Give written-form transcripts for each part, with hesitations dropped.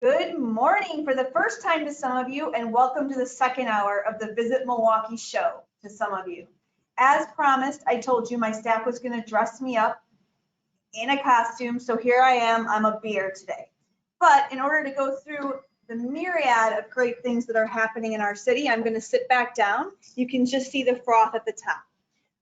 Good morning for the first time to some of you, and welcome to the second hour of the Visit Milwaukee show to some of you. As promised, I told you my staff was going to dress me up in a costume, so here I am. I'm a bear today. But in order to go through the myriad of great things that are happening in our city, I'm going to sit back down. You can just see the froth at the top.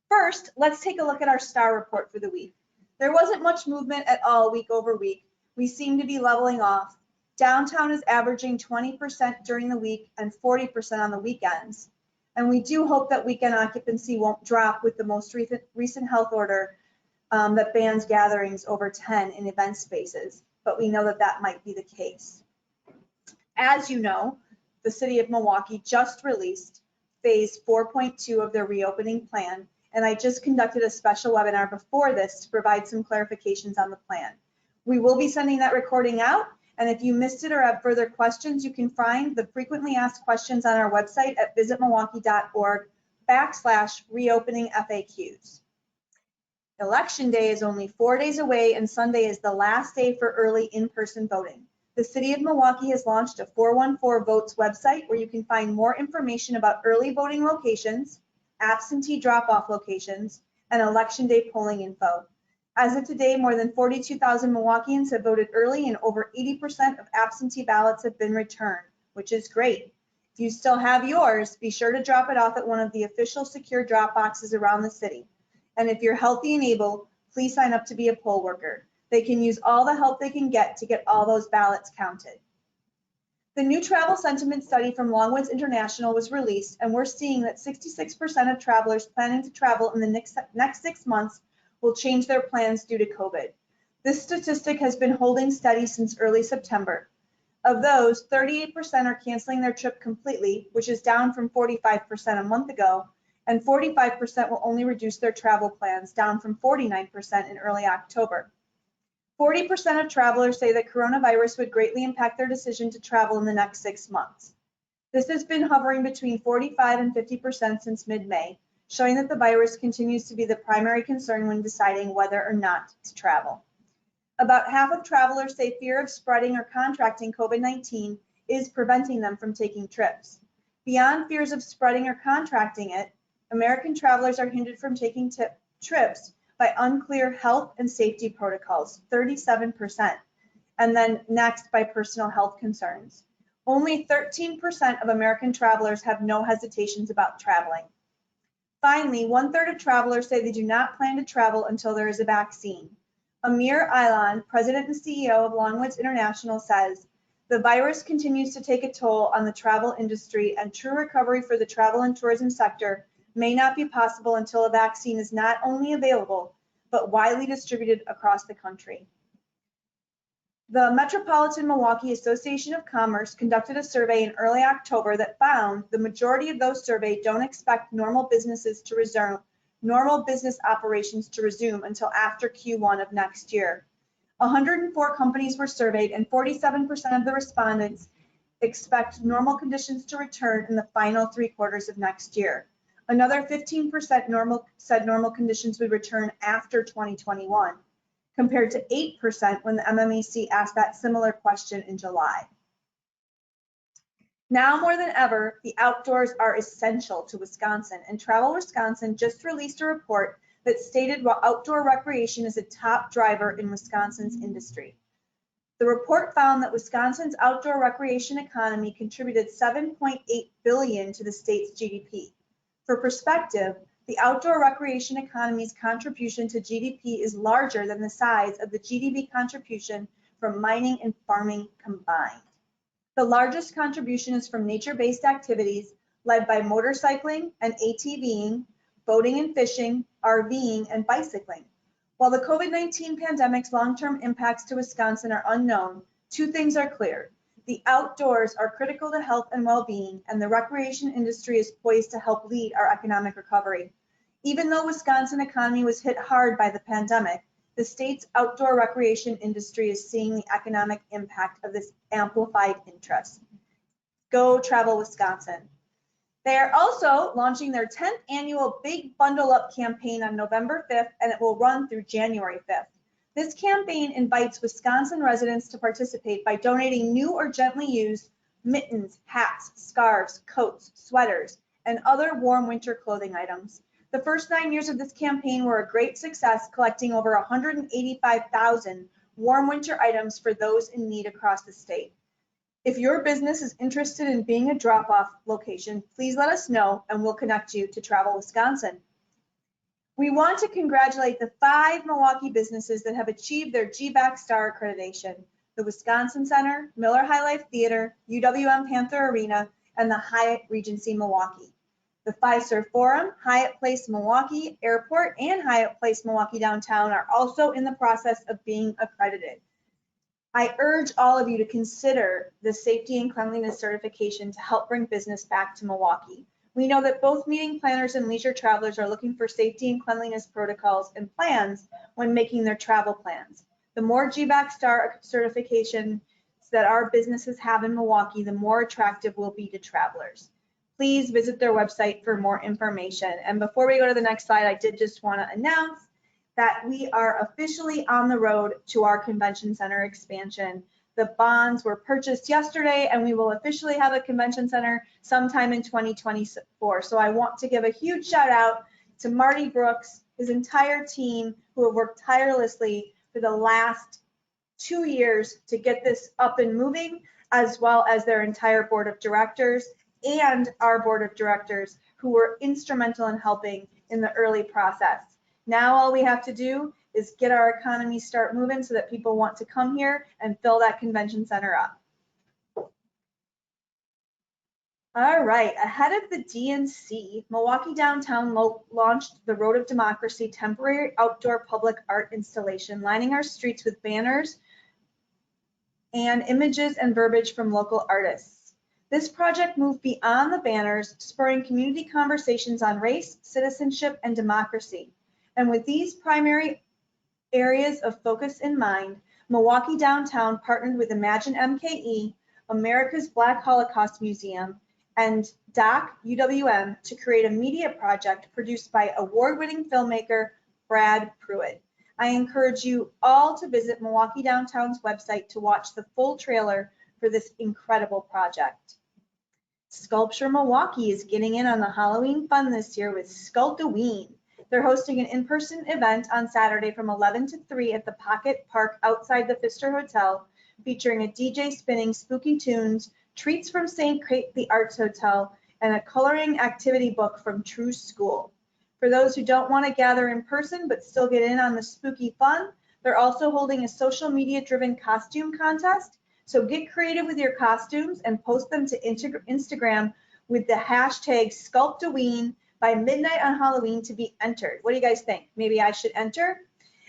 First, let's take a look at our star report for the week. There wasn't much movement at all week over week. We seem to be leveling off. Downtown is averaging 20% during the week and 40% on the weekends. And we do hope that weekend occupancy won't drop with the most recent health order that bans gatherings over 10 in event spaces. But we know that that might be the case. As you know, the city of Milwaukee just released phase 4.2 of their reopening plan. And I just conducted a special webinar before this to provide some clarifications on the plan. We will be sending that recording out. And if you missed it or have further questions, you can find the frequently asked questions on our website at visitmilwaukee.org/reopening FAQs. Election day is only 4 days away, and Sunday is the last day for early in-person voting. The city of Milwaukee has launched a 414 Votes website where you can find more information about early voting locations, absentee drop-off locations, and election day polling info. As of today, more than 42,000 Milwaukeeans have voted early, and over 80% of absentee ballots have been returned, which is great. If you still have yours, be sure to drop it off at one of the official secure drop boxes around the city. And if you're healthy and able, please sign up to be a poll worker. They can use all the help they can get to get all those ballots counted. The new travel sentiment study from Longwoods International was released, and we're seeing that 66% of travelers planning to travel in the next 6 months will change their plans due to COVID. This statistic has been holding steady since early September. Of those, 38% are canceling their trip completely, which is down from 45% a month ago, and 45% will only reduce their travel plans, down from 49% in early October. 40% of travelers say that coronavirus would greatly impact their decision to travel in the next 6 months. This has been hovering between 45 and 50% since mid-May, showing that the virus continues to be the primary concern when deciding whether or not to travel. About half of travelers say fear of spreading or contracting COVID-19 is preventing them from taking trips. Beyond fears of spreading or contracting it, American travelers are hindered from taking trips by unclear health and safety protocols, 37%, and then next by personal health concerns. Only 13% of American travelers have no hesitations about traveling. Finally, 1/3 of travelers say they do not plan to travel until there is a vaccine. Amir Ilan, president and CEO of Longwoods International, says, "The virus continues to take a toll on the travel industry, and true recovery for the travel and tourism sector may not be possible until a vaccine is not only available, but widely distributed across the country." The Metropolitan Milwaukee Association of Commerce conducted a survey in early October that found the majority of those surveyed don't expect normal business operations to resume until after Q1 of next year. 104 companies were surveyed, and 47% of the respondents expect normal conditions to return in the final 3 quarters of next year. Another 15% said normal conditions would return after 2021. Compared to 8% when the MMEC asked that similar question in July. Now more than ever, the outdoors are essential to Wisconsin, and Travel Wisconsin just released a report that stated outdoor recreation is a top driver in Wisconsin's industry. The report found that Wisconsin's outdoor recreation economy contributed $7.8 billion to the state's GDP. For perspective, the outdoor recreation economy's contribution to GDP is larger than the size of the GDP contribution from mining and farming combined. The largest contribution is from nature-based activities led by motorcycling and ATVing, boating and fishing, RVing, and bicycling. While the COVID-19 pandemic's long-term impacts to Wisconsin are unknown, 2 things are clear. The outdoors are critical to health and well-being, and the recreation industry is poised to help lead our economic recovery. Even though Wisconsin economy was hit hard by the pandemic, the state's outdoor recreation industry is seeing the economic impact of this amplified interest. Go Travel Wisconsin. They are also launching their 10th annual Big Bundle Up campaign on November 5th, and it will run through January 5th. This campaign invites Wisconsin residents to participate by donating new or gently used mittens, hats, scarves, coats, sweaters, and other warm winter clothing items. The first 9 years of this campaign were a great success, collecting over 185,000 warm winter items for those in need across the state. If your business is interested in being a drop-off location, please let us know and we'll connect you to Travel Wisconsin. We want to congratulate the 5 Milwaukee businesses that have achieved their GVAC Star accreditation: the Wisconsin Center, Miller High Life Theater, UWM Panther Arena, and the Hyatt Regency Milwaukee. The Fiserv Forum, Hyatt Place Milwaukee Airport, and Hyatt Place Milwaukee Downtown are also in the process of being accredited. I urge all of you to consider the safety and cleanliness certification to help bring business back to Milwaukee. We know that both meeting planners and leisure travelers are looking for safety and cleanliness protocols and plans when making their travel plans. The more GVAC Star certifications that our businesses have in Milwaukee, the more attractive we'll be to travelers. Please visit their website for more information. And before we go to the next slide, I did just want to announce that we are officially on the road to our convention center expansion. The bonds were purchased yesterday, and we will officially have a convention center sometime in 2024. So I want to give a huge shout out to Marty Brooks, his entire team, who have worked tirelessly for the last 2 years to get this up and moving, as well as their entire board of directors and our board of directors, who were instrumental in helping in the early process. Now all we have to do is get our economy start moving so that people want to come here and fill that convention center up. All right, ahead of the DNC, Milwaukee Downtown launched the Road of Democracy temporary outdoor public art installation, lining our streets with banners and images and verbiage from local artists. This project moved beyond the banners, spurring community conversations on race, citizenship, and democracy. And with these primary areas of focus in mind, Milwaukee Downtown partnered with Imagine MKE, America's Black Holocaust Museum, and DOC UWM to create a media project produced by award-winning filmmaker Brad Pruitt. I encourage you all to visit Milwaukee Downtown's website to watch the full trailer for this incredible project. Sculpture Milwaukee is getting in on the Halloween fun this year with Sculpt-A-Ween. They're hosting an in-person event on Saturday from 11 to 3 at the Pocket Park outside the Pfister Hotel, featuring a DJ spinning spooky tunes, treats from St. Kate the Arts Hotel, and a coloring activity book from True School. For those who don't want to gather in person but still get in on the spooky fun, they're also holding a social media-driven costume contest. So get creative with your costumes and post them to Instagram with the hashtag Sculpt-A-Ween by midnight on Halloween to be entered. What do you guys think? Maybe I should enter?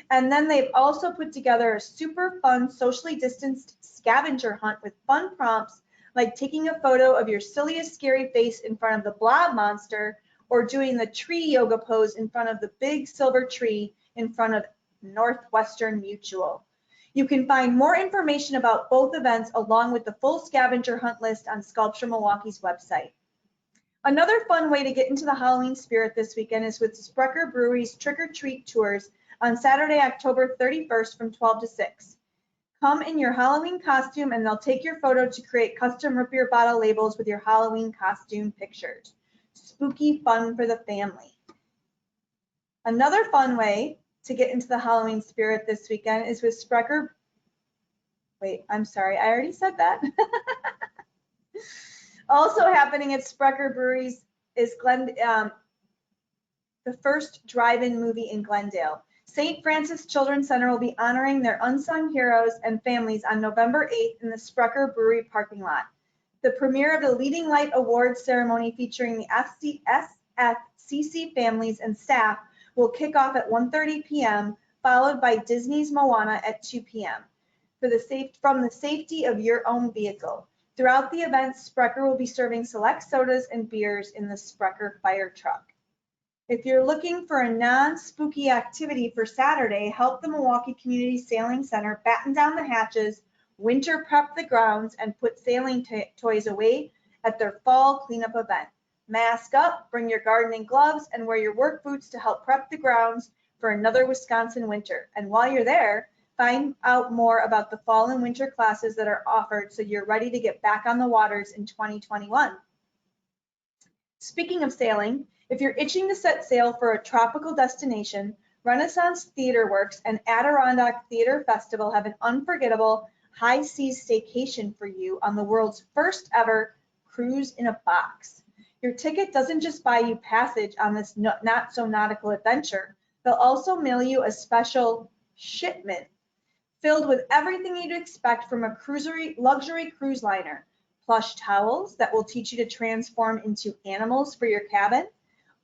And then they've also put together a super fun, socially distanced scavenger hunt with fun prompts, like taking a photo of your silliest scary face in front of the blob monster, or doing the tree yoga pose in front of the big silver tree in front of Northwestern Mutual. You can find more information about both events along with the full scavenger hunt list on Sculpture Milwaukee's website. Another fun way to get into the Halloween spirit this weekend is with Sprecher Brewery's Trick or Treat Tours on Saturday, October 31st from 12 to 6. Come in your Halloween costume and they'll take your photo to create custom root beer bottle labels with your Halloween costume pictures. Spooky fun for the family. Another fun way to get into the Halloween spirit this weekend is with Sprecher. Wait, I'm sorry, I already said that. Also happening at Sprecher Breweries is the first drive-in movie in Glendale. St. Francis Children's Center will be honoring their unsung heroes and families on November 8th in the Sprecher Brewery parking lot. The premiere of the Leading Light Awards ceremony featuring the SFCC families and staff will kick off at 1:30 p.m., followed by Disney's Moana at 2 p.m. From the safety of your own vehicle. Throughout the event, Sprecher will be serving select sodas and beers in the Sprecher fire truck. If you're looking for a non-spooky activity for Saturday, help the Milwaukee Community Sailing Center batten down the hatches, winter prep the grounds, and put sailing toys away at their fall cleanup event. Mask up, bring your gardening gloves, and wear your work boots to help prep the grounds for another Wisconsin winter. And while you're there, Find out more about the fall and winter classes that are offered so you're ready to get back on the waters in 2021. Speaking of sailing, if you're itching to set sail for a tropical destination, Renaissance Theater Works and Adirondack Theater Festival have an unforgettable high seas staycation for you on the world's first ever cruise in a box. Your ticket doesn't just buy you passage on this not so nautical adventure, they'll also mail you a special shipment filled with everything you'd expect from a luxury cruise liner. Plush towels that will teach you to transform into animals for your cabin,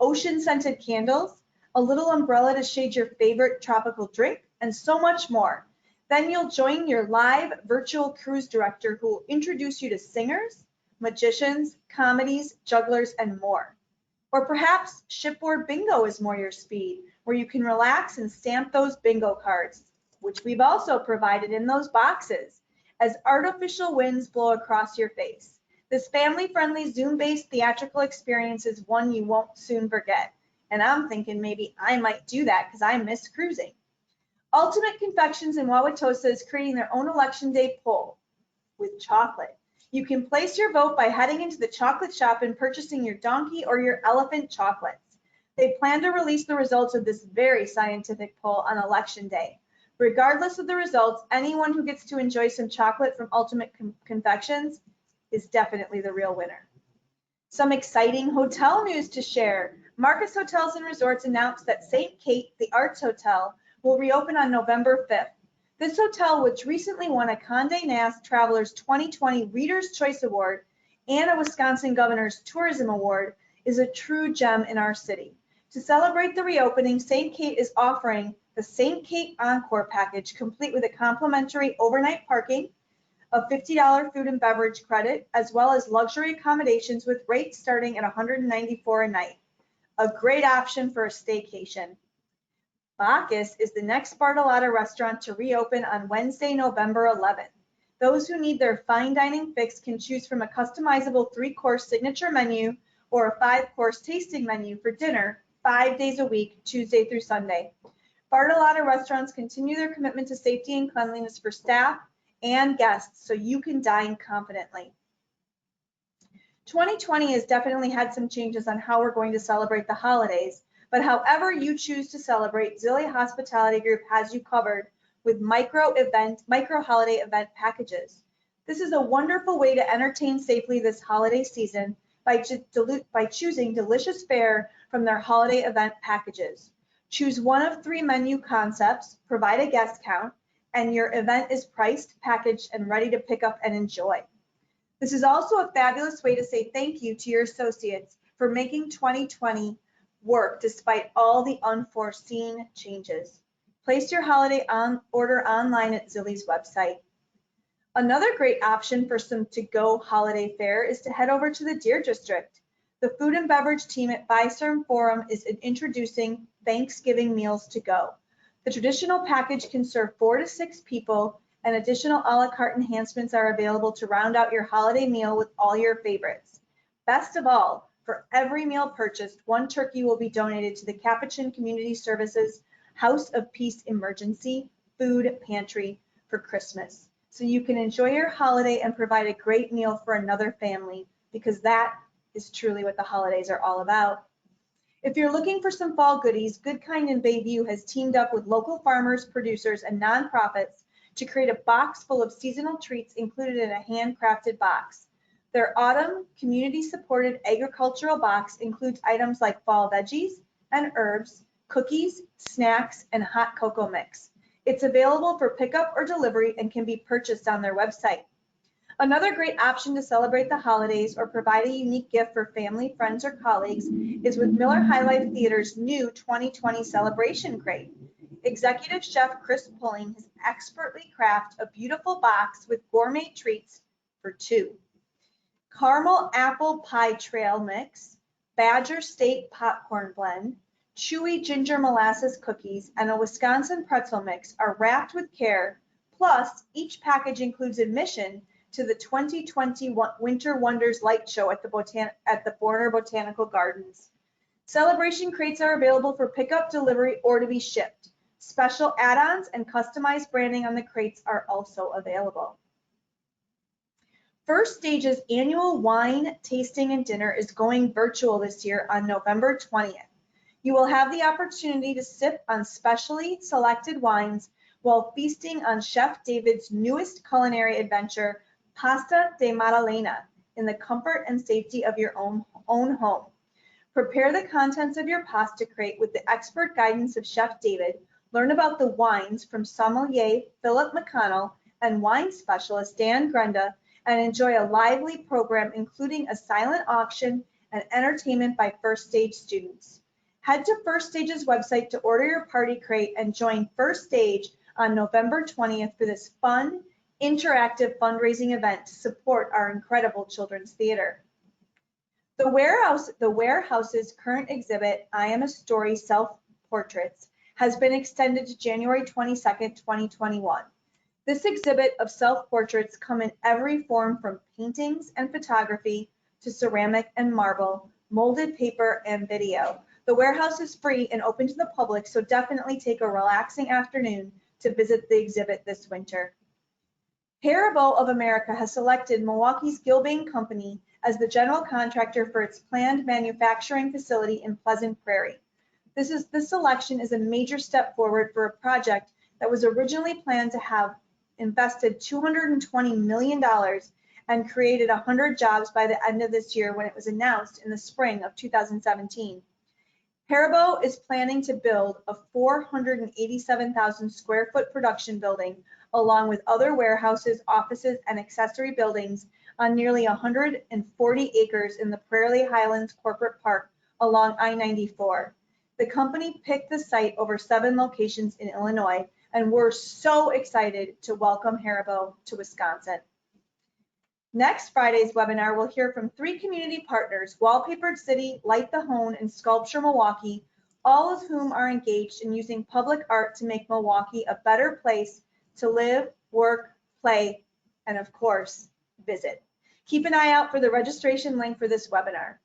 ocean-scented candles, a little umbrella to shade your favorite tropical drink, and so much more. Then you'll join your live virtual cruise director who will introduce you to singers, magicians, comedies, jugglers, and more. Or perhaps shipboard bingo is more your speed, where you can relax and stamp those bingo cards, which we've also provided in those boxes, as artificial winds blow across your face. This family-friendly Zoom-based theatrical experience is one you won't soon forget. And I'm thinking maybe I might do that because I miss cruising. Ultimate Confections in Wauwatosa is creating their own Election Day poll with chocolate. You can place your vote by heading into the chocolate shop and purchasing your donkey or your elephant chocolates. They plan to release the results of this very scientific poll on Election Day. Regardless of the results, anyone who gets to enjoy some chocolate from Ultimate Confections is definitely the real winner. Some exciting hotel news to share. Marcus Hotels and Resorts announced that St. Kate, the Arts Hotel, will reopen on November 5th. This hotel, which recently won a Condé Nast Travelers 2020 Reader's Choice Award and a Wisconsin Governor's Tourism Award, is a true gem in our city. To celebrate the reopening, St. Kate is offering the St. Kate Encore package, complete with a complimentary overnight parking, a $50 food and beverage credit, as well as luxury accommodations with rates starting at $194 a night. A great option for a staycation. Bacchus is the next Bartolotta restaurant to reopen on Wednesday, November 11th. Those who need their fine dining fix can choose from a customizable 3-course signature menu or a 5-course tasting menu for dinner 5 days a week, Tuesday through Sunday. Bartolotta restaurants continue their commitment to safety and cleanliness for staff and guests so you can dine confidently. 2020 has definitely had some changes on how we're going to celebrate the holidays, but however you choose to celebrate, Zilli Hospitality Group has you covered with micro holiday event packages. This is a wonderful way to entertain safely this holiday season by choosing delicious fare from their holiday event packages. Choose one of 3 menu concepts, provide a guest count, and your event is priced, packaged, and ready to pick up and enjoy. This is also a fabulous way to say thank you to your associates for making 2020 work despite all the unforeseen changes. Place your holiday order online at Zilli's website. Another great option for some to-go holiday fare is to head over to the Deer District. The food and beverage team at Fiserv Forum is introducing Thanksgiving meals to go. The traditional package can serve 4 to 6 people, and additional a la carte enhancements are available to round out your holiday meal with all your favorites. Best of all, for every meal purchased, 1 turkey will be donated to the Capuchin Community Services House of Peace Emergency Food Pantry for Christmas. So you can enjoy your holiday and provide a great meal for another family, because that is truly what the holidays are all about. If you're looking for some fall goodies, Good Kind in Bayview has teamed up with local farmers, producers, and nonprofits to create a box full of seasonal treats included in a handcrafted box. Their autumn community-supported agricultural box includes items like fall veggies and herbs, cookies, snacks, and hot cocoa mix. It's available for pickup or delivery and can be purchased on their website. Another great option to celebrate the holidays or provide a unique gift for family, friends, or colleagues is with Miller High Life Theater's new 2020 celebration crate. Executive Chef Chris Pulling has expertly crafted a beautiful box with gourmet treats for 2. Caramel apple pie trail mix, Badger State popcorn blend, chewy ginger molasses cookies, and a Wisconsin pretzel mix are wrapped with care. Plus, each package includes admission to the 2020 Winter Wonders Light Show at the Borner Botanical Gardens. Celebration crates are available for pickup, delivery, or to be shipped. Special add-ons and customized branding on the crates are also available. First Stage's annual wine tasting and dinner is going virtual this year on November 20th. You will have the opportunity to sip on specially selected wines while feasting on Chef David's newest culinary adventure, Pasta de Maddalena, in the comfort and safety of your own home. Prepare the contents of your pasta crate with the expert guidance of Chef David. Learn about the wines from sommelier Philip McConnell and wine specialist Dan Grenda, and enjoy a lively program including a silent auction and entertainment by First Stage students. Head to First Stage's website to order your party crate and join First Stage on November 20th for this fun, interactive fundraising event to support our incredible children's theater. The Warehouse's current exhibit, I Am a Story Self-Portraits, has been extended to January 22nd, 2021. This exhibit of self-portraits come in every form from paintings and photography to ceramic and marble, molded paper and video. The warehouse is free and open to the public, so definitely take a relaxing afternoon to visit the exhibit this winter. Haribo of America has selected Milwaukee's Gilbane Company as the general contractor for its planned manufacturing facility in Pleasant Prairie. This selection is a major step forward for a project that was originally planned to have invested $220 million and created 100 jobs by the end of this year when it was announced in the spring of 2017. Haribo is planning to build a 487,000 square foot production building along with other warehouses, offices, and accessory buildings on nearly 140 acres in the Prairie Highlands Corporate Park along I-94. The company picked the site over 7 locations in Illinois, and we're so excited to welcome Haribo to Wisconsin. Next Friday's webinar, we'll hear from 3 community partners, Wallpapered City, Light the Hone, and Sculpture Milwaukee, all of whom are engaged in using public art to make Milwaukee a better place to live, work, play, and of course, visit. Keep an eye out for the registration link for this webinar.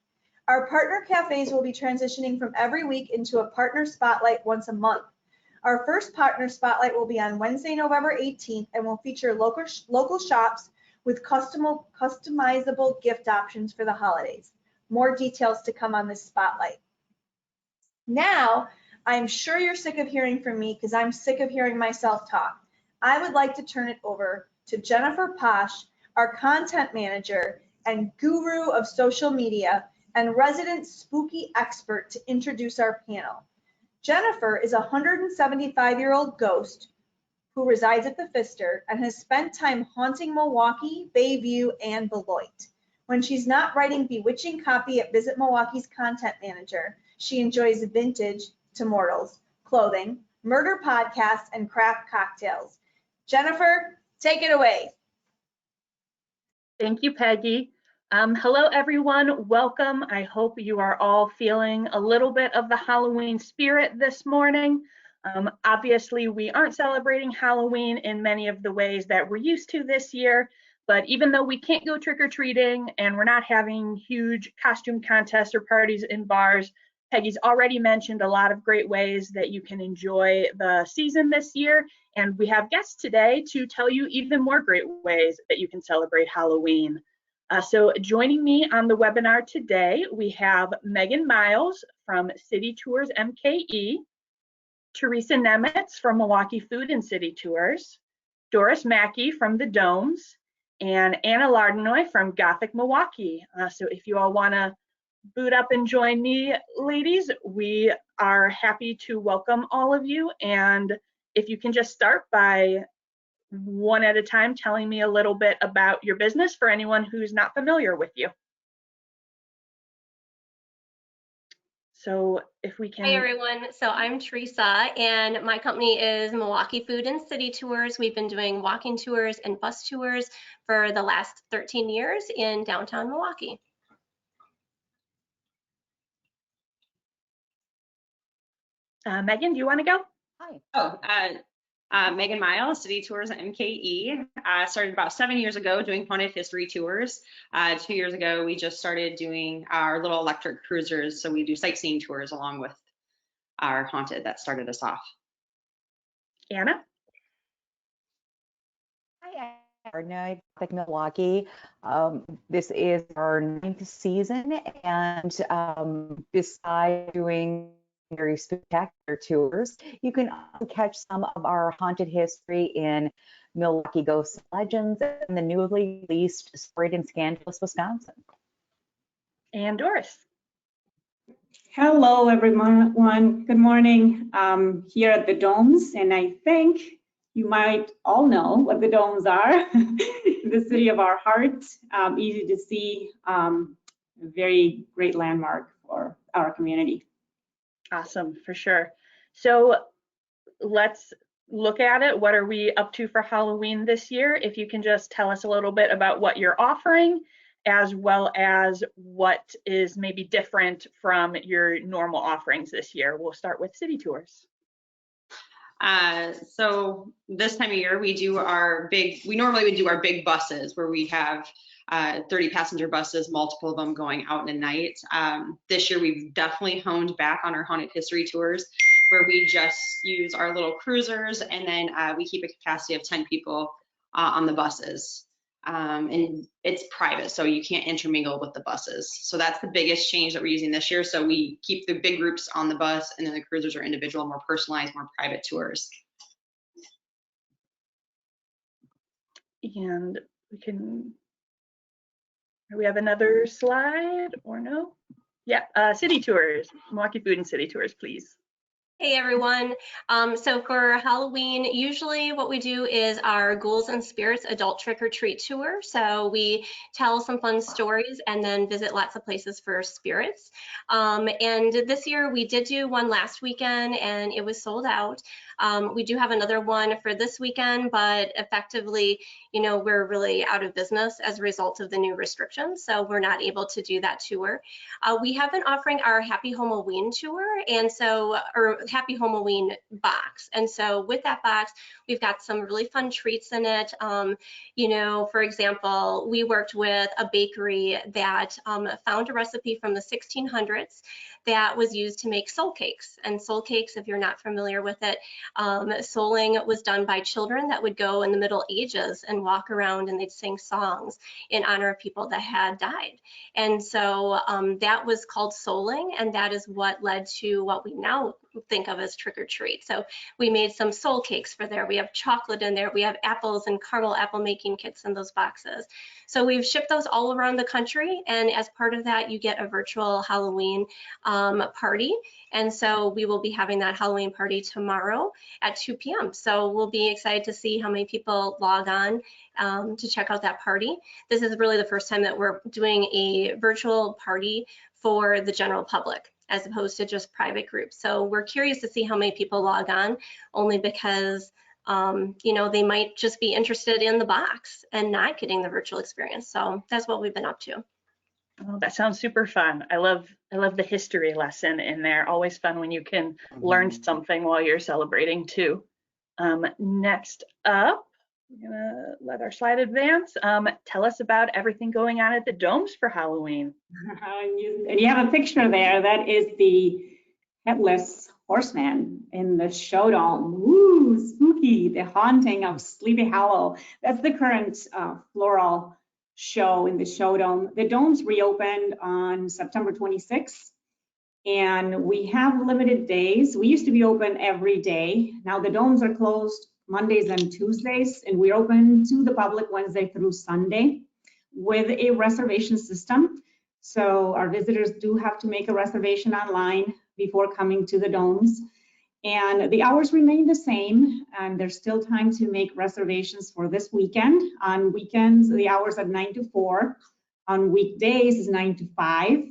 Our partner cafes will be transitioning from every week into a partner spotlight once a month. Our first partner spotlight will be on Wednesday, November 18th, and will feature local shops with customizable gift options for the holidays. More details to come on this spotlight. Now, I'm sure you're sick of hearing from me because I'm sick of hearing myself talk. I would like to turn it over to Jennifer Posh, our content manager and guru of social media and resident spooky expert, to introduce our panel. Jennifer is a 175-year-old ghost who resides at the Pfister and has spent time haunting Milwaukee, Bayview, and Beloit. When she's not writing bewitching copy at Visit Milwaukee's content manager, she enjoys vintage to mortals, clothing, murder podcasts, and craft cocktails. Jennifer, take it away. Thank you, Peggy. Hello, everyone. Welcome. I hope you are all feeling a little bit of the Halloween spirit this morning. Obviously, we aren't celebrating Halloween in many of the ways that we're used to this year, but even though we can't go trick-or-treating and we're not having huge costume contests or parties in bars, Peggy's already mentioned a lot of great ways that you can enjoy the season this year, and we have guests today to tell you even more great ways that you can celebrate Halloween. So joining me on the webinar today, we have Megan Miles from City Tours MKE, Teresa Nemitz from Milwaukee Food and City Tours, Doris Mackey from the Domes, and Anna Lardenoy from Gothic Milwaukee. So if you all want to boot up and join me, ladies, we are happy to welcome all of you. And if you can just start by one at a time telling me a little bit about your business for anyone who's not familiar with you. So if we can. Hi everyone, so I'm Teresa and my company is Milwaukee Food and City Tours. We've been doing walking tours and bus tours for the last 13 years in downtown Milwaukee. Megan, do you want to go? Hi. Megan Miles, City Tours MKE. Started about 7 years ago doing haunted history tours. 2 years ago, we just started doing our little electric cruisers. So we do sightseeing tours along with our haunted that started us off. Anna? Hi, I'm Gardner, Milwaukee. This is our 9th season, and besides doing very spectacular tours, you can also catch some of our haunted history in Milwaukee Ghosts and Legends and the newly released Sprayed and Scandalous, Wisconsin. And Doris? Hello, everyone. Good morning. Here at the Domes, and I think you might all know what the Domes are. The city of our hearts, easy to see, a very great landmark for our community. Awesome, for sure. So let's look at it. What are we up to for Halloween this year? If you can just tell us a little bit about what you're offering, as well as what is maybe different from your normal offerings this year. We'll start with city tours. So this time of year, we normally would do our big buses where we have 30 passenger buses, multiple of them going out in a night. This year, we've definitely honed back on our haunted history tours where we just use our little cruisers, and then we keep a capacity of 10 people on the buses. And it's private, so you can't intermingle with the buses. So that's the biggest change that we're using this year. So we keep the big groups on the bus, and then the cruisers are individual, more personalized, more private tours. And we have another slide or no? Yeah, city tours, Milwaukee Food and City Tours, please. Hey everyone. So for Halloween, usually what we do is our Ghouls and Spirits adult trick-or-treat tour. So we tell some fun stories and then visit lots of places for spirits. And this year we did do one last weekend and it was sold out. We do have another one for this weekend, but effectively, you know, we're really out of business as a result of the new restrictions. So we're not able to do that tour. We have been offering our Happy Halloween tour, and so, or Happy Halloween box. And so with that box, we've got some really fun treats in it. You know, for example, we worked with a bakery that found a recipe from the 1600s that was used to make soul cakes. And soul cakes, if you're not familiar with it, souling was done by children that would go in the Middle Ages and walk around and they'd sing songs in honor of people that had died. And so that was called souling, and that is what led to what we now think of as trick or treat. So we made some soul cakes for there. We have chocolate in there. We have apples and caramel apple making kits in those boxes. So we've shipped those all around the country, and as part of that, you get a virtual Halloween party. And so we will be having that Halloween party tomorrow at 2 p.m. So we'll be excited to see how many people log on to check out that party. This is really the first time that we're doing a virtual party for the general public, as opposed to just private groups. So we're curious to see how many people log on, only because you know, they might just be interested in the box and not getting the virtual experience. So that's what we've been up to. Oh, that sounds super fun. I love the history lesson in there. Always fun when you can learn something while you're celebrating too. Next up, I'm gonna let our slide advance. Tell us about everything going on at the Domes for Halloween. And you have a picture there. That is the Headless Horseman in the Showdome. Woo, spooky, the haunting of Sleepy Hollow. That's the current floral show in the Showdome. The Domes reopened on September 26th, and we have limited days. We used to be open every day. Now the Domes are closed Mondays and Tuesdays, and we're open to the public Wednesday through Sunday with a reservation system. So our visitors do have to make a reservation online before coming to the Domes. And the hours remain the same, and there's still time to make reservations for this weekend. On weekends, the hours are 9 to 4. On weekdays is 9 to 5.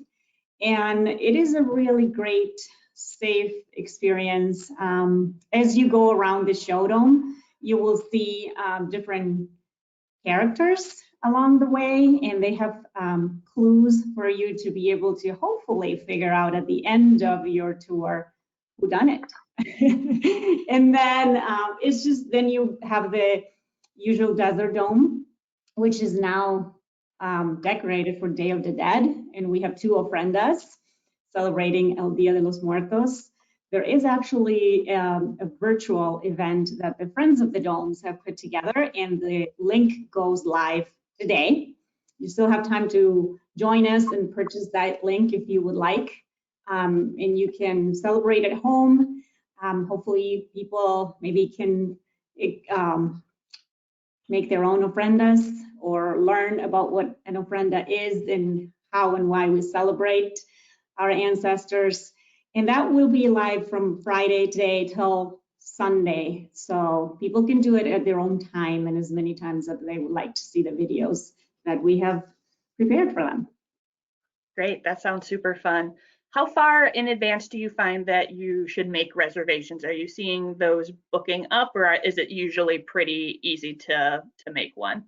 And it is a really great, safe experience. As you go around the Showdome, you will see different characters along the way, and they have clues for you to be able to hopefully figure out at the end of your tour who done it. And then it's just, then you have the usual Desert Dome, which is now decorated for Day of the Dead, and we have two ofrendas celebrating El Dia de los Muertos. there is actually a virtual event that the Friends of the Domes have put together, and the link goes live today. You still have time to join us and purchase that link if you would like. And you can celebrate at home. Hopefully people maybe can make their own ofrendas or learn about what an ofrenda is and how and why we celebrate our ancestors. And that will be live from Friday today till Sunday. So people can do it at their own time and as many times as they would like to see the videos that we have prepared for them. Great, that sounds super fun. How far in advance do you find that you should make reservations? Are you seeing those booking up, or is it usually pretty easy to make one?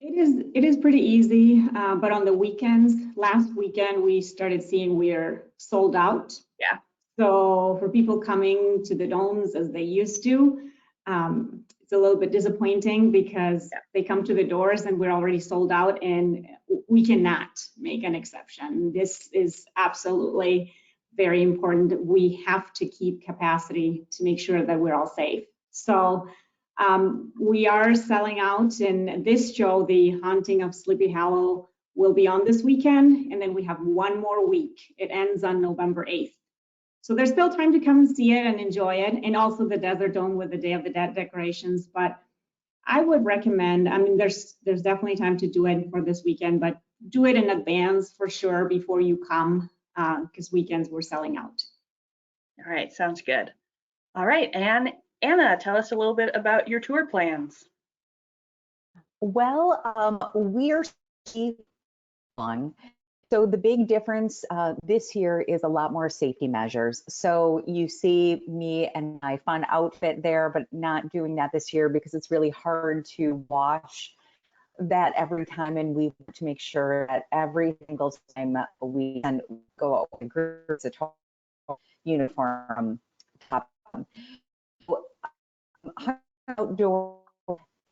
It is pretty easy, but on the weekends, last weekend, we started seeing we're sold out. Yeah. So for people coming to the domes as they used to, it's a little bit disappointing because they come to the doors and we're already sold out, and we cannot make an exception. This is absolutely very important. We have to keep capacity to make sure that we're all safe. So we are selling out, and this show, The Haunting of Sleepy Hollow, will be on this weekend, and then we have one more week. It ends on November 8th. So there's still time to come and see it and enjoy it, and also the Desert Dome with the Day of the Dead decorations. But I would recommend, I mean, there's definitely time to do it for this weekend, but do it in advance for sure before you come, because weekends we're selling out. All right, sounds good. All right, and Anna, tell us a little bit about your tour plans. Well, we're on. So the big difference this year is a lot more safety measures. So you see me and my fun outfit there, but not doing that this year because it's really hard to wash that every time, and we want to make sure that every single time we can go out with groups, a total uniform top. Outdoor,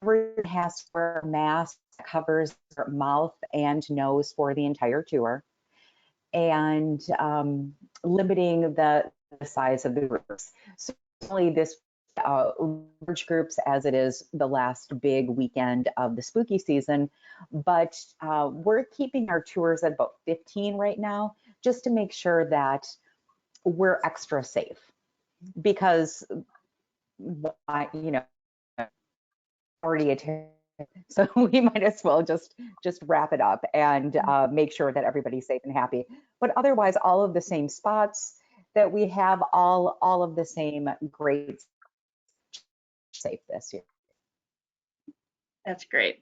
everyone has to wear a mask that covers their mouth and nose for the entire tour, and limiting the size of the groups. So certainly this large groups, as it is the last big weekend of the spooky season, but we're keeping our tours at about 15 right now, just to make sure that we're extra safe, because already attended, so we might as well just wrap it up and make sure that everybody's safe and happy. But otherwise, all of the same spots that we have, all of the same great safe this year. That's great.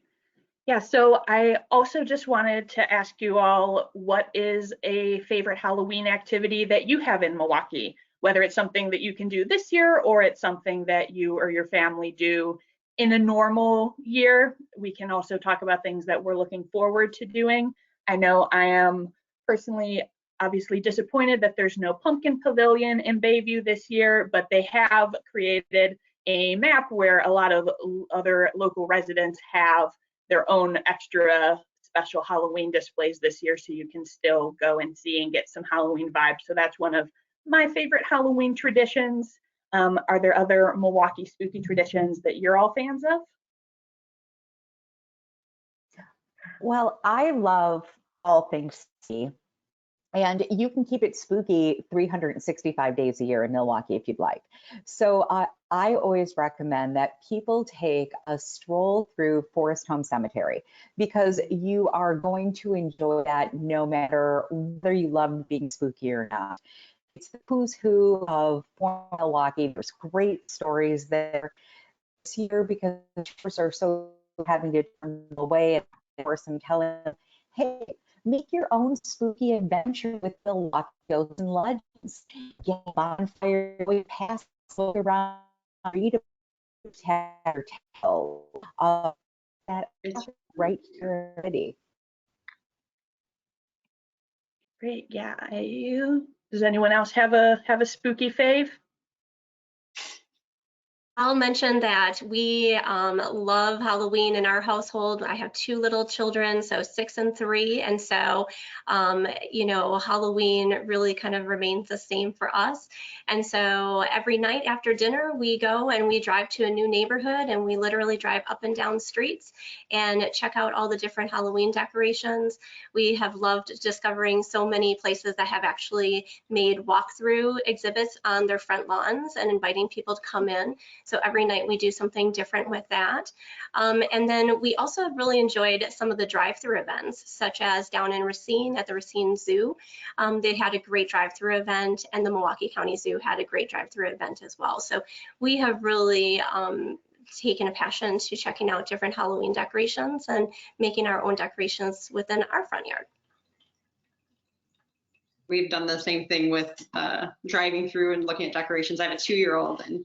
Yeah, so I also just wanted to ask you all, what is a favorite Halloween activity that you have in Milwaukee? Whether it's something that you can do this year or it's something that you or your family do in a normal year. We can also talk about things that we're looking forward to doing. I know I am personally obviously disappointed that there's no pumpkin pavilion in Bayview this year, but they have created a map where a lot of other local residents have their own extra special Halloween displays this year, so you can still go and see and get some Halloween vibes. So that's one of my favorite Halloween traditions. Are there other Milwaukee spooky traditions that you're all fans of? Well, I love all things spooky, and you can keep it spooky 365 days a year in Milwaukee if you'd like. So I always recommend that people take a stroll through Forest Home Cemetery, because you are going to enjoy that no matter whether you love being spooky or not. It's the who's who of former Milwaukee. There's great stories there this year because the tours are so having to turn away, and of course I'm telling them, hey, make your own spooky adventure with Milwaukee Ghosts and Legends. Get a bonfire, go past, look around, read a tale of that right here in the city. Great, yeah. Does anyone else have a spooky fave? I'll mention that we love Halloween in our household. I have 2 little children, so 6 and 3. And so, you know, Halloween really kind of remains the same for us. And so every night after dinner, we go and we drive to a new neighborhood, and we literally drive up and down streets and check out all the different Halloween decorations. We have loved discovering so many places that have actually made walkthrough exhibits on their front lawns and inviting people to come in. So every night we do something different with that. And then we also have really enjoyed some of the drive-through events, such as down in Racine at the Racine Zoo. They had a great drive-through event, and the Milwaukee County Zoo had a great drive-through event as well. So we have really taken a passion to checking out different Halloween decorations and making our own decorations within our front yard. We've done the same thing with driving through and looking at decorations. I have a 2-year-old, and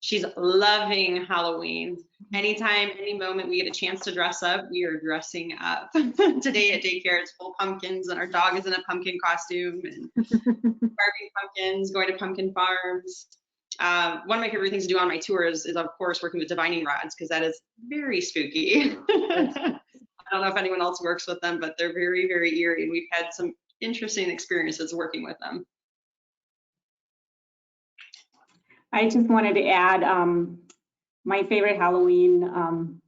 she's loving Halloween. Anytime, any moment we get a chance to dress up, we are dressing up. Today at daycare, it's full pumpkins, and our dog is in a pumpkin costume, and carving pumpkins, going to pumpkin farms. One of my favorite things to do on my tours is, of course, working with divining rods, because that is very spooky. I don't know if anyone else works with them, but they're very, very eerie, and we've had some interesting experiences working with them. I just wanted to add my favorite Halloween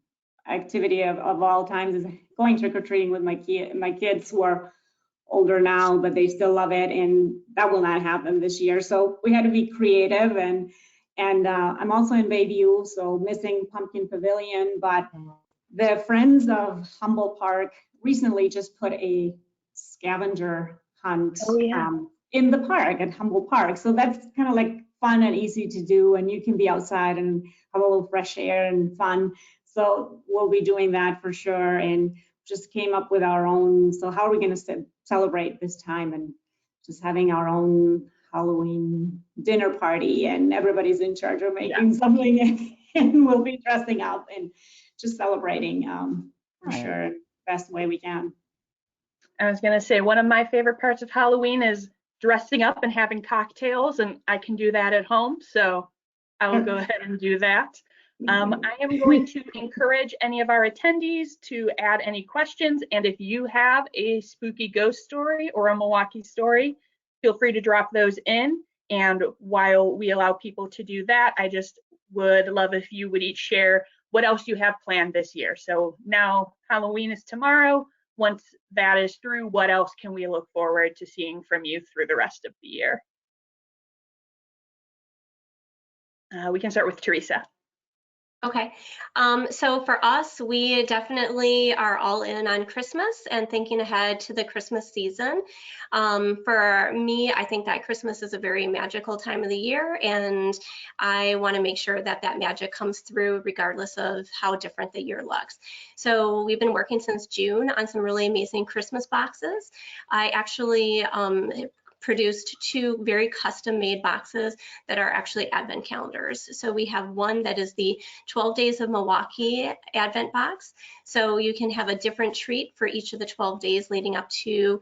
activity of all times is going trick-or-treating with my kids who are older now, but they still love it, and that will not happen this year. So we had to be creative, and I'm also in Bayview, so missing Pumpkin Pavilion, but the Friends of Humboldt Park recently just put a scavenger hunt in the park at Humboldt Park. So that's kind of like fun and easy to do, and you can be outside and have a little fresh air and fun. So we'll be doing that for sure, and just came up with our own. So how are we going to celebrate this time, and just having our own Halloween dinner party, and everybody's in charge of making something, and we'll be dressing up and just celebrating for sure, best way we can. I was going to say, one of my favorite parts of Halloween is dressing up and having cocktails, and I can do that at home, so I will go ahead and do that. I am going to encourage any of our attendees to add any questions, and if you have a spooky ghost story or a Milwaukee story, feel free to drop those in. And while we allow people to do that, I just would love if you would each share what else you have planned this year. So now Halloween is tomorrow. Once that is through, what else can we look forward to seeing from you through the rest of the year? We can start with Teresa. Okay, so for us, we definitely are all in on Christmas and thinking ahead to the Christmas season. For me, I think that Christmas is a very magical time of the year, and I want to make sure that that magic comes through regardless of how different the year looks. So we've been working since June on some really amazing Christmas boxes. I actually produced 2 very custom made boxes that are actually advent calendars. So we have one that is the 12 Days of Milwaukee Advent box. So you can have a different treat for each of the 12 days leading up to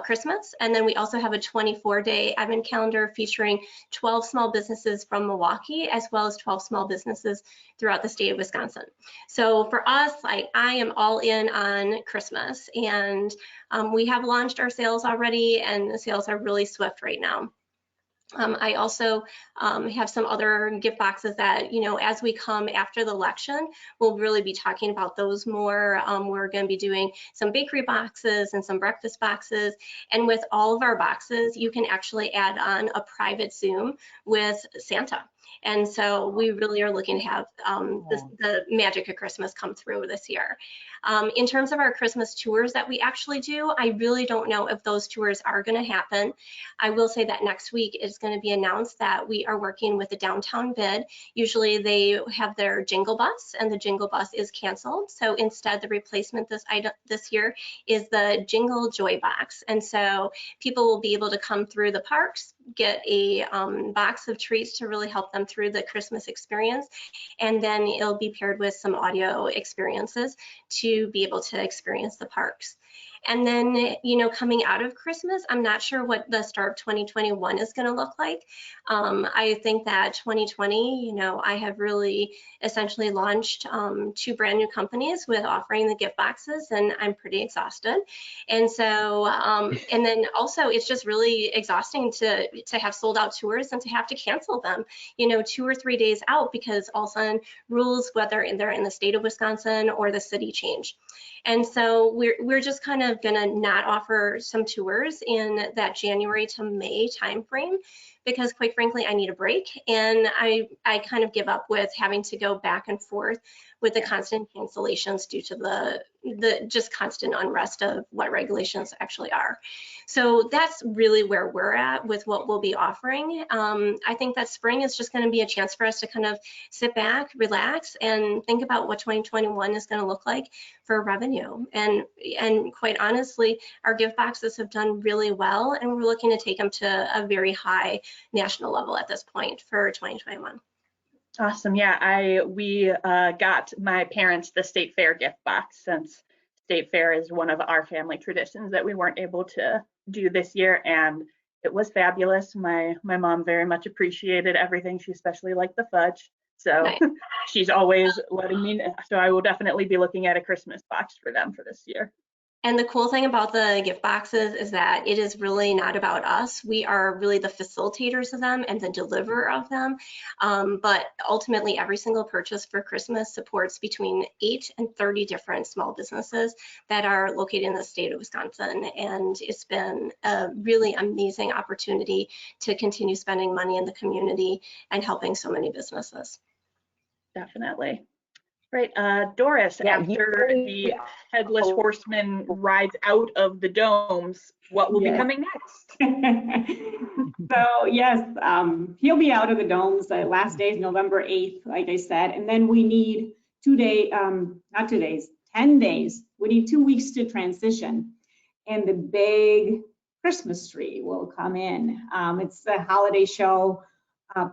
Christmas. And then we also have a 24-day Advent calendar featuring 12 small businesses from Milwaukee, as well as 12 small businesses throughout the state of Wisconsin. So for us, I am all in on Christmas, and we have launched our sales already, and the sales are really swift right now. I also have some other gift boxes that, you know, as we come after the election, we'll really be talking about those more. We're going to be doing some bakery boxes and some breakfast boxes. And with all of our boxes, you can actually add on a private Zoom with Santa. And so we really are looking to have the magic of Christmas come through this year. In terms of our Christmas tours that we actually do, I really don't know if those tours are going to happen. I will say that next week it's going to be announced that we are working with the Downtown Bid. Usually they have their Jingle Bus, and the Jingle Bus is canceled. So instead, the replacement this year is the Jingle Joy Box. And so people will be able to come through the parks, get a box of treats to really help them through the Christmas experience, and then it'll be paired with some audio experiences to be able to experience the parks. And then, you know, coming out of Christmas, I'm not sure what the start of 2021 is going to look like. I think that 2020, you know, I have really essentially launched 2 brand new companies with offering the gift boxes, and I'm pretty exhausted. And so, and then also it's just really exhausting to have sold out tours and to have to cancel them, you know, 2 or 3 days out, because all of a sudden rules, whether they're in the state of Wisconsin or the city, change. And so we're just kind of gonna not offer some tours in that January to May timeframe, because quite frankly, I need a break, and I kind of give up with having to go back and forth with the constant cancellations due to the just constant unrest of what regulations actually are. So that's really where we're at with what we'll be offering. I think that spring is just going to be a chance for us to kind of sit back, relax, and think about what 2021 is going to look like for revenue. And quite honestly, our gift boxes have done really well, and we're looking to take them to a very high national level at this point for 2021. Awesome. Yeah, we got my parents the State Fair gift box, since State Fair is one of our family traditions that we weren't able to do this year, and it was fabulous. My mom very much appreciated everything. She especially liked the fudge, so Nice. she's always letting me know. So I will definitely be looking at a Christmas box for them for this year. And the cool thing about the gift boxes is that it is really not about us. We are really the facilitators of them and the deliverer of them. But ultimately, every single purchase for Christmas supports between 8 and 30 different small businesses that are located in the state of Wisconsin. And it's been a really amazing opportunity to continue spending money in the community and helping so many businesses. Definitely. Right, Doris, Yeah, after the Headless Horseman rides out of the domes, what will be coming next? So yes, he'll be out of the domes. The last day is November 8th, like I said, and then we need 10 days. We need 2 weeks to transition, and the big Christmas tree will come in. It's a holiday show.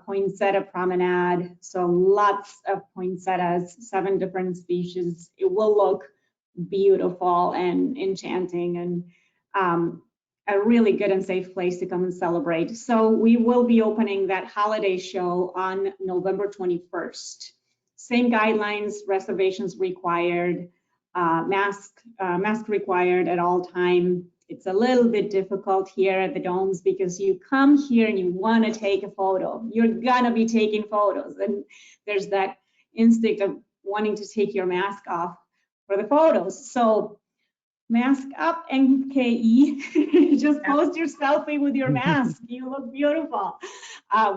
Poinsettia promenade, so lots of poinsettias, 7 different species. It will look beautiful and enchanting, and a really good and safe place to come and celebrate. So we will be opening that holiday show on November 21st. Same guidelines, reservations required, mask required at all time. It's a little bit difficult here at the domes because you come here and you want to take a photo. You're gonna be taking photos, and there's that instinct of wanting to take your mask off for the photos. So mask up, NKE. Just post your selfie with your mask. You look beautiful.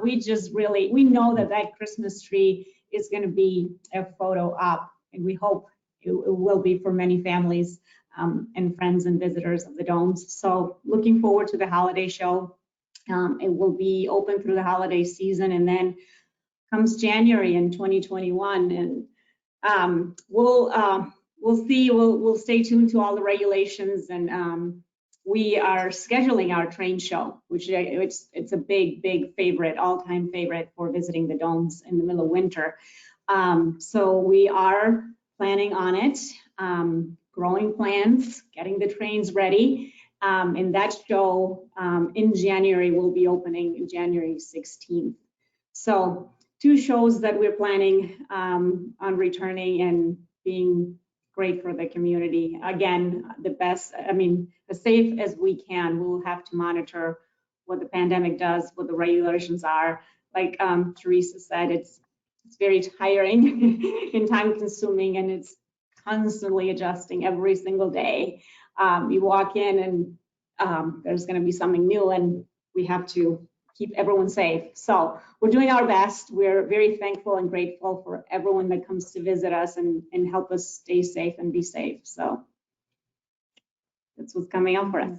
We know that Christmas tree is going to be a photo op, and we hope it will be for many families and friends and visitors of the domes. So looking forward to the holiday show. It will be open through the holiday season, and then comes January in 2021, and we'll see. We'll stay tuned to all the regulations, and we are scheduling our train show, which it's a big favorite, all-time favorite for visiting the domes in the middle of winter. So we are planning on it. Growing plans, getting the trains ready, and that show in January will be opening January 16th. So 2 shows that we're planning on returning and being great for the community. Again, as safe as we can. We'll have to monitor what the pandemic does, what the regulations are. Like Teresa said, it's very tiring and time consuming, and it's constantly adjusting every single day. You walk in and there's going to be something new, and we have to keep everyone safe. So we're doing our best. We're very thankful and grateful for everyone that comes to visit us and help us stay safe and be safe. So that's what's coming up for us.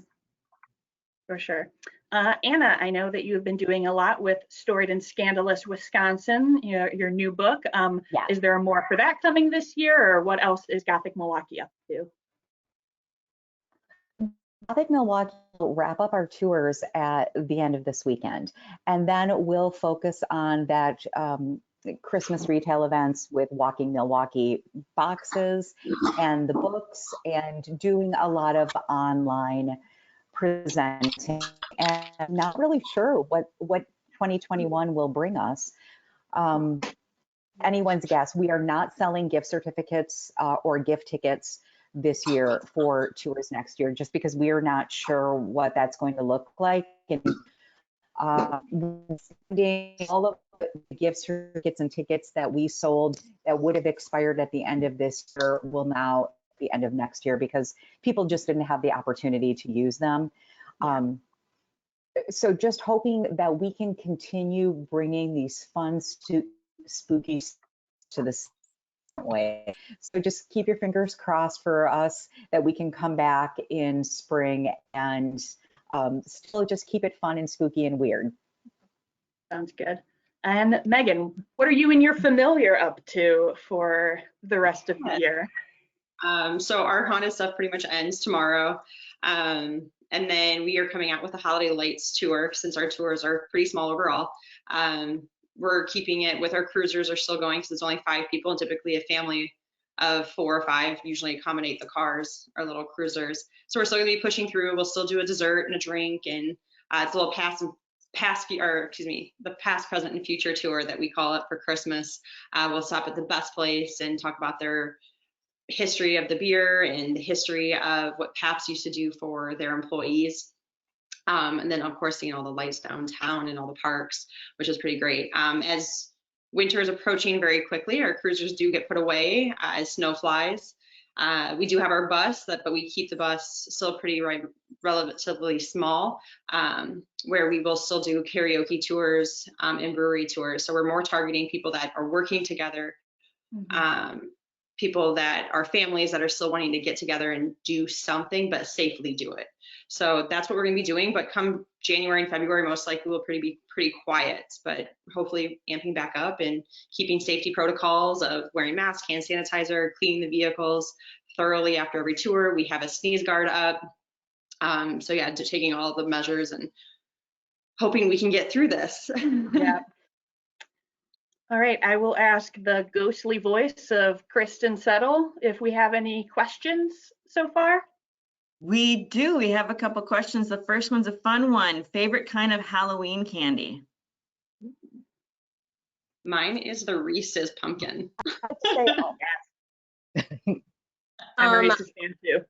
For sure. Anna, I know that you've been doing a lot with Storied and Scandalous Wisconsin, your new book. Yeah. Is there more for that coming this year, or what else is Gothic Milwaukee up to? Gothic Milwaukee will wrap up our tours at the end of this weekend, and then we'll focus on that Christmas retail events with Walking Milwaukee boxes and the books, and doing a lot of online presenting. And I'm not really sure what 2021 will bring us. Anyone's guess. We are not selling gift certificates or gift tickets this year for tours next year, just because we are not sure what that's going to look like. And all of the gift certificates and tickets that we sold that would have expired at the end of this year will now at the end of next year, because people just didn't have the opportunity to use them. So just hoping that we can continue bringing these fun spooky to this way. So just keep your fingers crossed for us that we can come back in spring and still just keep it fun and spooky and weird. Sounds good. And Megan, what are you and your familiar up to for the rest of the year? So our haunted stuff pretty much ends tomorrow. And then we are coming out with a holiday lights tour, since our tours are pretty small overall. We're keeping it with our cruisers are still going, because it's only 5 people, and typically a family of 4 or 5 usually accommodate the cars, our little cruisers. So we're still gonna be pushing through. We'll still do a dessert and a drink, and it's a little the past, present, and future tour that we call it for Christmas. We'll stop at the Best Place and talk about their history of the beer and the history of what Pabst used to do for their employees. And then, of course, seeing all the lights downtown and all the parks, which is pretty great. As winter is approaching very quickly, our cruisers do get put away as snow flies. We do have our bus, but we keep the bus still pretty relatively small, where we will still do karaoke tours and brewery tours. So we're more targeting people that are working together, people that are families that are still wanting to get together and do something, but safely do it. So that's what we're going to be doing. But come January and February, most likely we'll be pretty quiet, but hopefully amping back up and keeping safety protocols of wearing masks, hand sanitizer, cleaning the vehicles thoroughly after every tour. We have a sneeze guard up. So yeah, taking all the measures and hoping we can get through this. Yeah. All right, I will ask the ghostly voice of Kristen Settle if we have any questions so far. We do. We have a couple questions. The first one's a fun one. Favorite kind of Halloween candy? Mine is the Reese's pumpkin. I'm a Reese's fan too.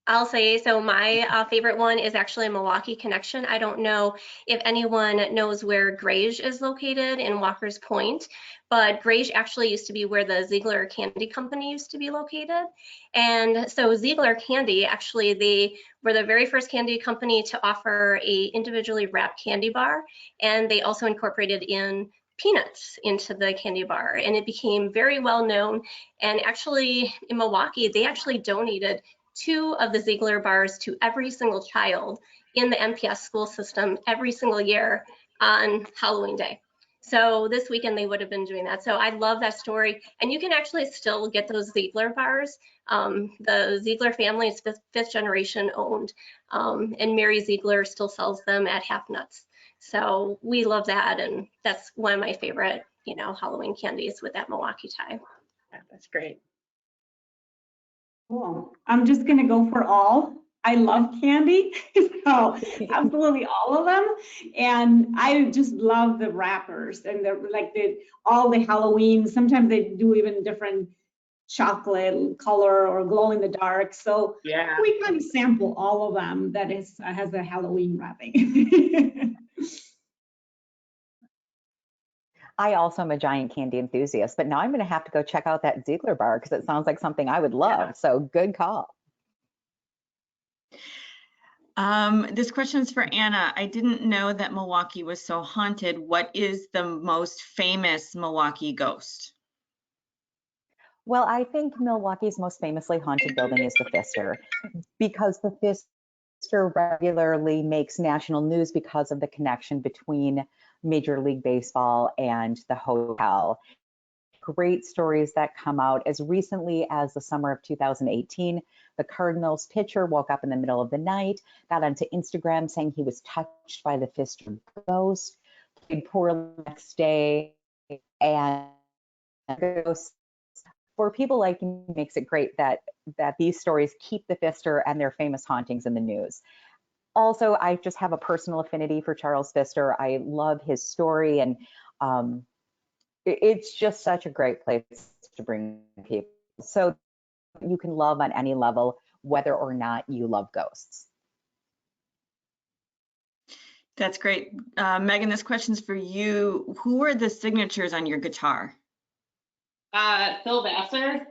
I'll say, so my favorite one is actually a Milwaukee connection. I don't know if anyone knows where Grage is located in Walker's Point, but Grage actually used to be where the Ziegler Candy Company used to be located. And so Ziegler Candy, actually, they were the very first candy company to offer a individually wrapped candy bar, and they also incorporated in peanuts into the candy bar, and it became very well known. And actually in Milwaukee, they actually donated 2 of the Ziegler bars to every single child in the MPS school system every single year on Halloween Day. So this weekend they would have been doing that. So I love that story. And you can actually still get those Ziegler bars. The Ziegler family is 5th generation owned, and Mary Ziegler still sells them at Half Nuts. So we love that, and that's one of my favorite, Halloween candies with that Milwaukee tie. Yeah, that's great. Cool. I'm just going to go for all. I love candy, so absolutely all of them. And I just love the wrappers and all the Halloween. Sometimes they do even different chocolate color or glow in the dark. So yeah, we kind of sample all of them that has a Halloween wrapping. I also am a giant candy enthusiast, but now I'm going to have to go check out that Ziegler bar because it sounds like something I would love. Yeah. So good call. This question is for Anna. I didn't know that Milwaukee was so haunted. What is the most famous Milwaukee ghost? Well, I think Milwaukee's most famously haunted building is the Pfister, because the Pfister regularly makes national news because of the connection between Major League Baseball and the hotel. great stories that come out. As recently as the summer of 2018, the Cardinals pitcher woke up in the middle of the night, got onto Instagram saying he was touched by the Pfister ghost, played poorly the next day, and for people like me, it makes it great that these stories keep the Pfister and their famous hauntings in the news. Also, I just have a personal affinity for Charles Pfister. I love his story, and it's just such a great place to bring people. So you can love on any level, whether or not you love ghosts. That's great. Megan, this question's for you. Who are the signatures on your guitar? Phil Vassar.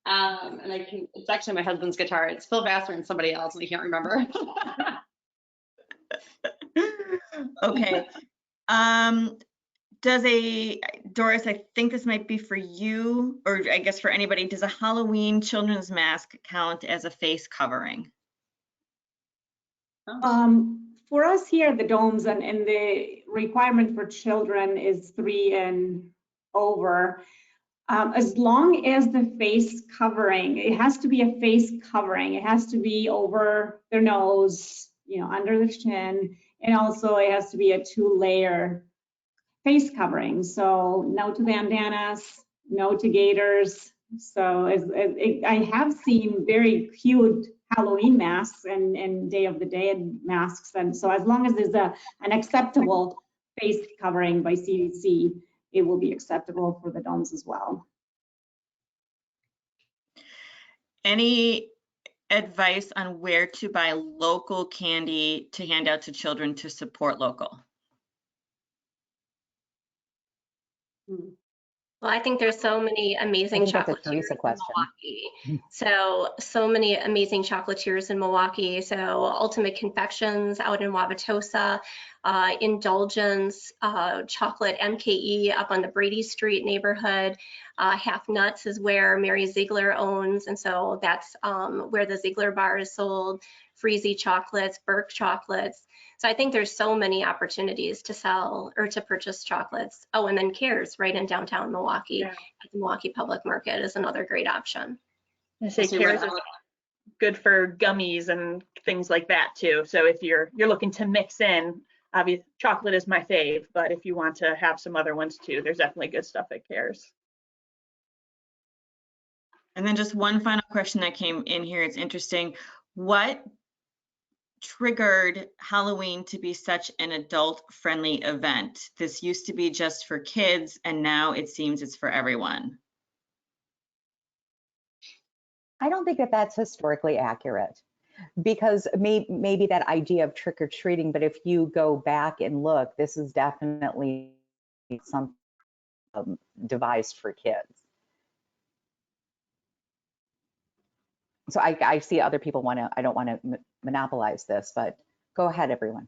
And it's actually my husband's guitar. It's Phil Vassar and somebody else, and I can't remember. Okay. Doris, I think this might be for you, or I guess for anybody, does a Halloween children's mask count as a face covering? For us here at the Domes, and the requirement for children is 3 and over. As long as the face covering, it has to be a face covering. It has to be over their nose, under the chin, and also it has to be a 2-layer face covering. So no to bandanas, no to gaiters. So I have seen very cute Halloween masks and Day of the Dead masks. And so as long as there's an acceptable face covering by CDC, it will be acceptable for the Domes as well. Any advice on where to buy local candy to hand out to children to support local? Well, I think there's so many amazing chocolatiers in Milwaukee. So many amazing chocolatiers in Milwaukee. So Ultimate Confections out in Wauwatosa, Indulgence, Chocolate MKE up on the Brady Street neighborhood. Half Nuts is where Mary Ziegler owns, and so that's where the Ziegler bar is sold. Freezy Chocolates, Burke Chocolates. So I think there's so many opportunities to sell or to purchase chocolates. Oh, and then Cares right in downtown Milwaukee at the Milwaukee Public Market is another great option. I say Cares is good for gummies and things like that too. So if you're looking to mix in, obviously chocolate is my fave, but if you want to have some other ones too, there's definitely good stuff at Cares. And then just one final question that came in here. It's interesting. What triggered Halloween to be such an adult-friendly event? This used to be just for kids, and now it seems it's for everyone. I don't think that that's historically accurate, because maybe that idea of trick-or-treating, but if you go back and look, this is definitely something devised for kids. So I see other people I don't want to monopolize this, but go ahead, everyone.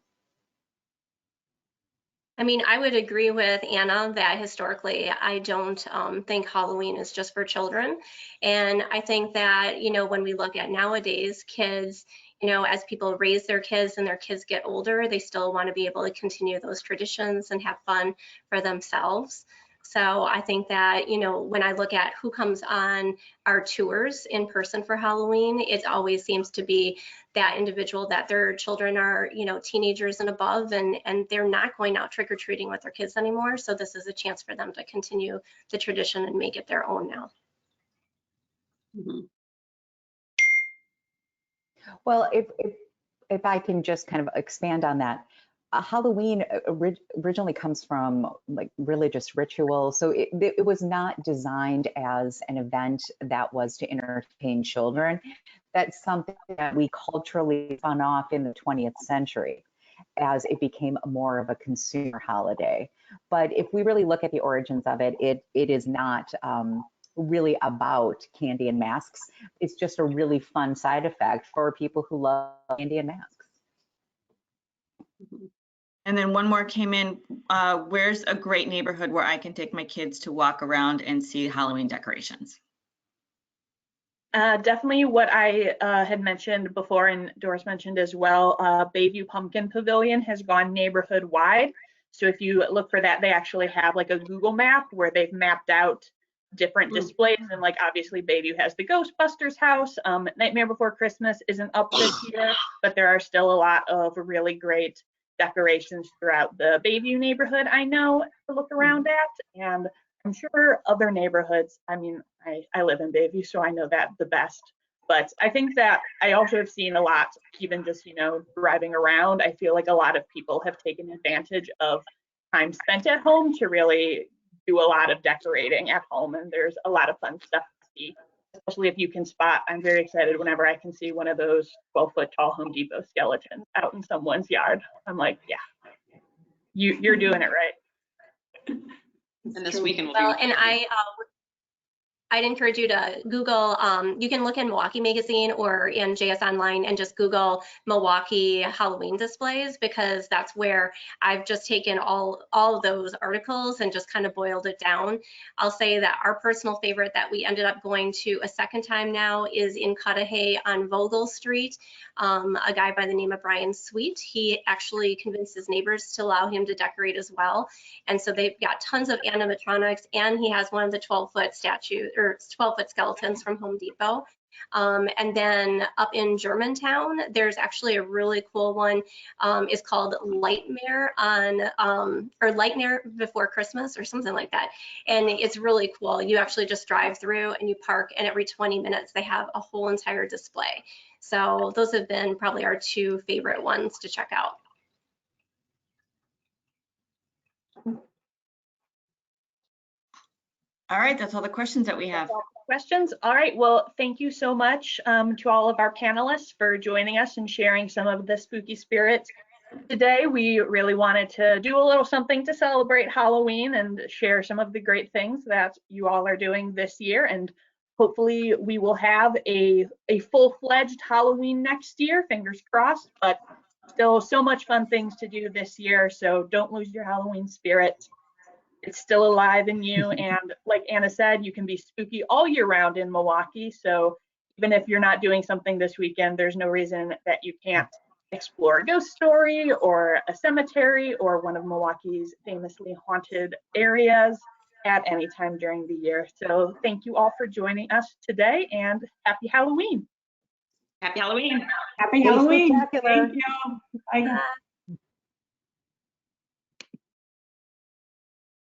I mean, I would agree with Anna that historically, I don't think Halloween is just for children. And I think that, when we look at nowadays, kids, as people raise their kids and their kids get older, they still want to be able to continue those traditions and have fun for themselves. So I think that, when I look at who comes on our tours in person for Halloween, it always seems to be that individual that their children are, teenagers and above, and they're not going out trick-or-treating with their kids anymore. So this is a chance for them to continue the tradition and make it their own now. Mm-hmm. Well, if I can just kind of expand on that, Halloween originally comes from like religious ritual. So it was not designed as an event that was to entertain children. That's something that we culturally spun off in the 20th century as it became more of a consumer holiday. But if we really look at the origins of it, it is not really about candy and masks. It's just a really fun side effect for people who love candy and masks. And then one more came in. Where's a great neighborhood where I can take my kids to walk around and see Halloween decorations? Definitely what I had mentioned before, and Doris mentioned as well, Bayview Pumpkin Pavilion has gone neighborhood wide. So if you look for that, they actually have like a Google map where they've mapped out different displays, and like obviously Bayview has the Ghostbusters house. Nightmare Before Christmas isn't up this year, but there are still a lot of really great decorations throughout the Bayview neighborhood I know to look around at, and I'm sure other neighborhoods. I mean, I live in Bayview, so I know that the best. But I think that I also have seen a lot, even just, driving around. I feel like a lot of people have taken advantage of time spent at home to really do a lot of decorating at home. And there's a lot of fun stuff to see, especially if you can spot. I'm very excited whenever I can see one of those 12-foot tall Home Depot skeletons out in someone's yard. I'm like, yeah, you're doing it right. And this weekend will Well, be. and I'd encourage you to Google, you can look in Milwaukee Magazine or in JS Online and just Google Milwaukee Halloween displays, because that's where I've just taken all of those articles and just kind of boiled it down. I'll say that our personal favorite that we ended up going to a second time now is in Cudahy on Vogel Street. A guy by the name of Brian Sweet, he actually convinced his neighbors to allow him to decorate as well. And so they've got tons of animatronics, and he has one of the 12-foot statues or 12-foot skeletons from Home Depot. And then up in Germantown, there's actually a really cool one. It's called Lightmare or Lightmare Before Christmas or something like that. And it's really cool. You actually just drive through and you park, and every 20 minutes they have a whole entire display. So those have been probably our two favorite ones to check out. All right, that's all the questions that we have. Questions? All right, well, thank you so much to all of our panelists for joining us and sharing some of the spooky spirits. Today, we really wanted to do a little something to celebrate Halloween and share some of the great things that you all are doing this year. And hopefully we will have a full-fledged Halloween next year, fingers crossed, but still so much fun things to do this year. So don't lose your Halloween spirit. It's still alive in you. And like Anna said, you can be spooky all year round in Milwaukee. So even if you're not doing something this weekend, there's no reason that you can't explore a ghost story or a cemetery or one of Milwaukee's famously haunted areas at any time during the year. So thank you all for joining us today, and happy Halloween. Happy Halloween. Happy Halloween. Spectacular. Thank you. Bye.